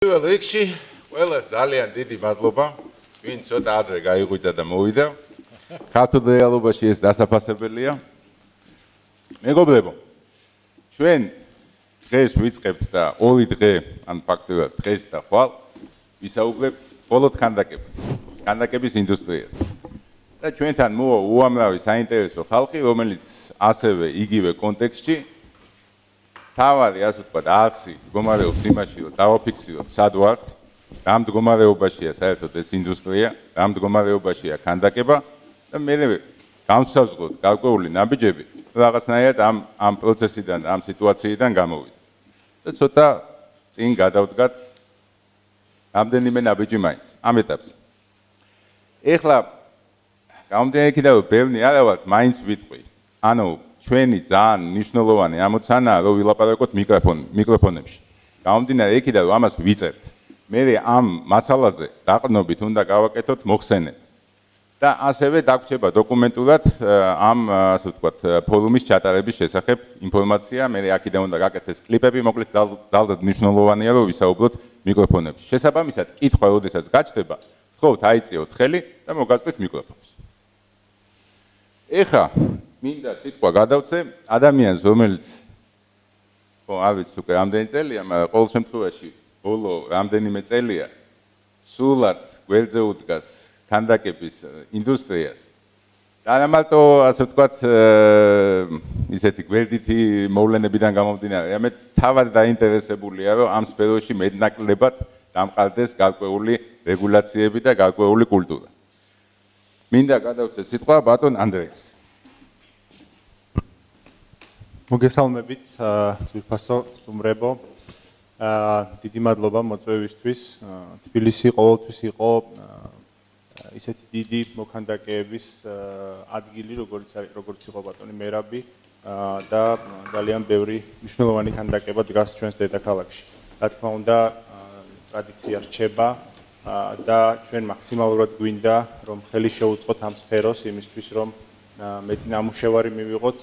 პირველ რიგში ყველას ძალიან დიდი მადლობა, ვინც ცოტა ადრე გაიღვიძა და მოვიდა. ქართულ რეალობაში ეს დასაფასებელია. მეგობრებო, ჩვენ დღეს ვიწყებთ და ორი დღე, ან ფაქტობრივად დღეს და ხვალ ვისაუბრებთ მხოლოდ ქანდაკების ინდუსტრიას. და ჩვენთან მოვა უამრავი საინტერესო ხალხი, რომელიც ასევე იგივე კონტექსტში თავარი, ასე ვთქვათ, არცი მდგომარეობს იმაში, რომ დავაფიქსიროთ სად ვართ, რა მდგომარეობაშია საერთოდ ეს ინდუსტრია, რა მდგომარეობაშია ქანდაკება და მე გამსაზღვროთ გარკვეული ნაბიჯები, რაღაცნაირად ამ პროცესიდან, ამ სიტუაციიდან გამოვიდა. და ცოტა წინ გადავდგათ რამდენიმე ნაბიჯი მაინც ამ ეტაპზე. ეხლა გამომდინარე იქიდან, რომ ბევრი არა ვართ, მაინც ვიტყვი. ანუ ჩვენი ძალიან მნიშვნელოვანი ამოცანაა, რომ ვილაპარაკოთ მიკროფონებში. გამომდინარე იქიდან, რომ ამას ვიწერთ. მე ამ მასალაზე დაყრდნობით უნდა გავაკეთოთ მოხსენება. და ასევე დაგვრჩება დოკუმენტურად ამ, ასე ვთქვათ, ფორუმის ჩატარების შესახებ ინფორმაცია. მე აქედან უნდა გაკეთდეს კლიპები, მოკლედ ძალზედ მნიშვნელოვანია, რომ ვისაუბროთ მიკროფონებში. შესაბამისად, კითხვა, როდესაც გაჩნდება, გთხოვთ აიწიოთ ხელი და მოგაწვით მიკროფონს. ეხლა მინდა სიტყვა გადავწე ადამიანს, რომელიც არ ვიცი უკვე რამდენი წელია, მაგრამ ყოველ შემთხვევაში ბოლო რამდენიმე წელია სრულად გვერდზე უდგას ქანდაკების ინდუსტრიას. და არა მარტო, ასე ვთქვათ, ისეთი გვერდითი მოვლენებიდან გამომდინარე, არამედ თავად დაინტერესებულია, რომ ამ სფეროში მეტნაკლებად დამყარდეს გარკვეული რეგულაციები და გარკვეული კულტურა. მინდა გადავწე სიტყვა ბატონ ანდრეას. მოგესალმებით, ძვირფასო სტუმრებო. დიდი მადლობა მოწვევისთვის. თბილისი ყოველთვის იყო ისეთი დიდი მოქანდაკეების ადგილი, როგორც იყო ბატონი მერაბი და ძალიან ბევრი მნიშვნელოვანი ქანდაკება დგას ჩვენს დედაქალაქში. რა თქმა უნდა, ტრადიცია რჩება და ჩვენ მაქსიმალურად გვინდა, რომ ხელი შეუწყოთ ამ სფეროს იმისთვის, რომ მეტი ნამუშევარი მივიღოთ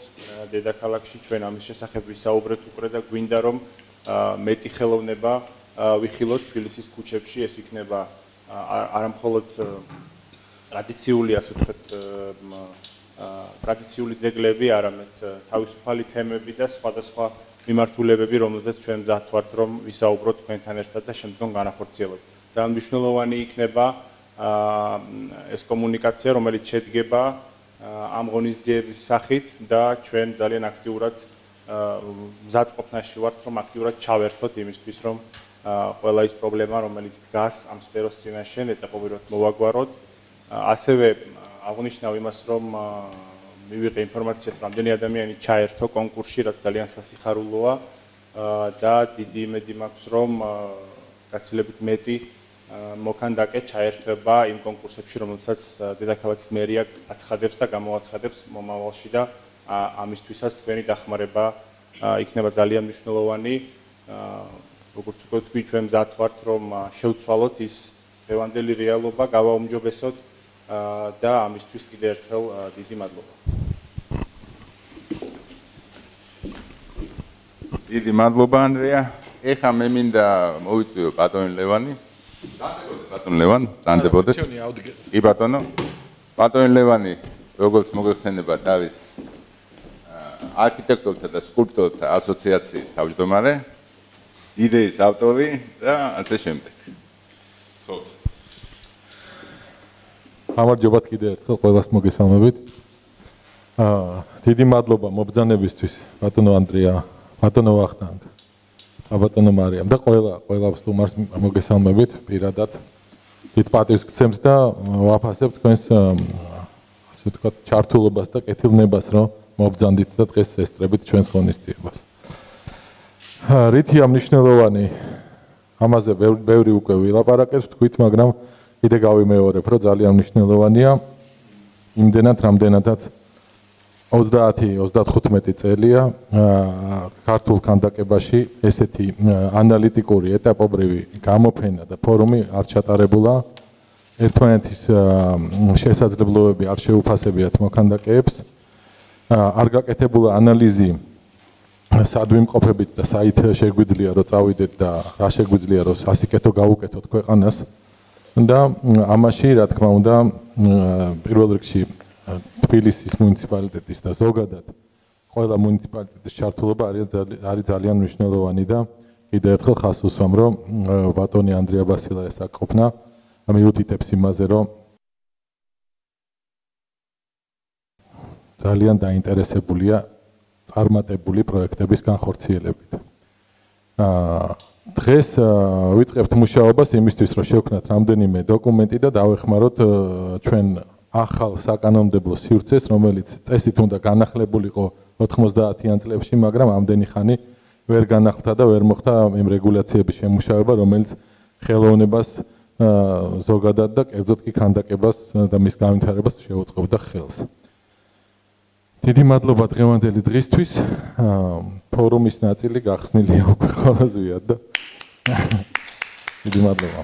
დედაქალაქში, ჩვენ ამის შესახებ ვისაუბრეთ უკვე და გვინდა, რომ მეტი ხელოვნება ვიხილოთ თბილისის ქუჩებში. ეს იქნება არა მხოლოდ ტრადიციული, ასე ვთქვათ, ტრადიციული ძეგლები, არამედ თავისუფალი თემები და სხვადასხვა მიმართულებები, რომელზეც ჩვენ მზად ვართ, რომ ვისაუბროთ თქვენთან ერთად და შემდგომ განახორციელოთ. ძალიან მნიშვნელოვანი იქნება ეს კომუნიკაცია, რომელიც შედგება ამ ღონისძიების სახით და ჩვენ ძალიან აქტიურად მზადყოფნაში ვართ, რომ აქტიურად ჩავერთოთ იმისთვის, რომ ყველა ის პრობლემა, რომელიც დგას ამ სფეროს წინაშე, ეტაპობრივად მოვაგვაროთ. ასევე აღნიშნავ იმას, რომ მივიღე ინფორმაცია, რომ რამდენი ადამიანი ჩაერთო კონკურსში, რაც ძალიან სასიხარულოა და დიდი იმედი მაქვს, რომ გაცილებით მეტი მოქანდაკე ჩაერთვება იმ კონკურსებში, რომელსაც დედაქალაქის მერია აცხადებს და გამოაცხადებს მომავალში და ამისთვისაც თქვენი დახმარება იქნება ძალიან მნიშვნელოვანი. როგორც უკვე თქვი, ჩვენ მზად ვართ, რომ შევცვალოთ ის დღევანდელი რეალობა, გავაუმჯობესოთ და ამისთვის კიდევ ერთხელ დიდი მადლობა. დიდი მადლობა ანდრეა. ეხლა მე მინდა მოვიწვიო ბატონი ლევანი. ბატონ ლევან, დანდებოდეთ. კი ბატონო. ბატონი ლევანი, როგორც მოგეხსენებათ, არის არქიტექტორთა და სკულპტორთა ასოციაციის თავმჯდომარე, იდეის ავტორი და ასე შემდეგ. ხო. გამარჯობათ კიდევ ერთხელ ყველას მოგესალმებით. დიდი მადლობა მობრძანებისთვის ბატონო ანდრია, ბატონო ვახტანგ, ბატონო მარიამ და ყველა სტუმარს მოგესალმებით პირადად. დიდ პატივს გცემთ და ვაფასებ თქვენს ასე ვთქვათ ჩართულობას და კეთილნებას, რომ მობრძანდით და დღეს ესწრებით ჩვენს ღონისძიებას. რითია მნიშვნელოვანი? ამაზე ბევრი უკვე ვილაპარაკეთ, თქვით, მაგრამ კიდე გავიმეორებ, რომ ძალიან მნიშვნელოვანია იმდენად, რამდენადაც 30-35 წელია ქართულ ქანდაკებაში ესეთი ანალიტიკური ეტაპობრივი გამოფენა და ფორუმი არ ჩატარებულა. ერთმანეთის შესაძლებლობები არ შეუფასებიათ მოქანდაკეებს. არ გაკეთებულა ანალიზი სად ვიმყოფებით და საით შეგვიძლია რომ წავიდეთ და რა შეგვიძლია რომ სასიკეთო გავუკეთოთ ქვეყანას და ამაში რა თქმა უნდა პირველ რიგში თბილისის მუნიციპალიტეტის და ზოგადად ყველა მუნიციპალიტეტის ჩართულობა არის ძალიან მნიშვნელოვანი და კიდევ ერთხელ ხაზს უსვამ რომ ბატონი ანდრია ბასილაის აკყოფნა მიუთითებს იმაზე რომ ძალიან დაინტერესებულია წარმატებული პროექტების განხორციელებით. დღეს ვიწყებთ მუშაობას იმისთვის, რომ შევქმნათ რამდენიმე დოკუმენტი და დავეხმაროთ ჩვენ ახალ საკანონმდებლო სივრცეს, რომელიც წესით უნდა განახლებულიყო 90-იან წლებში, მაგრამ ამდენი ხანი ვერ განახლდა და ვერ მოხდა იმ რეგულაციების შემუშავება, რომელიც ხელოვნებას ზოგადად და კერძოდ კი ქანდაკებას და მის განვითარებას შეუწყობდა ხელს. დიდი მადლობა დღევანდელი დღისთვის. ფორუმის ნაწილი გახსნილია უკვე ხოლო ზვიად და დიდი მადლობა.